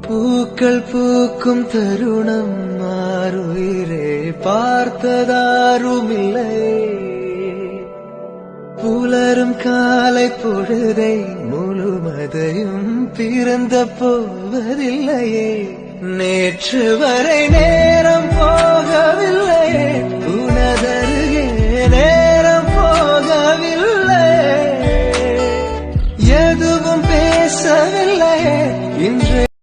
பூக்கள் பூக்கும் தருணம் மாறுயிரே பார்த்ததாருமில்லை. புலரும் காலை பொழுதை முழுமதையும் பிறந்த போவதில்லையே. நேற்று வரை நேரம் போகவில்லையே.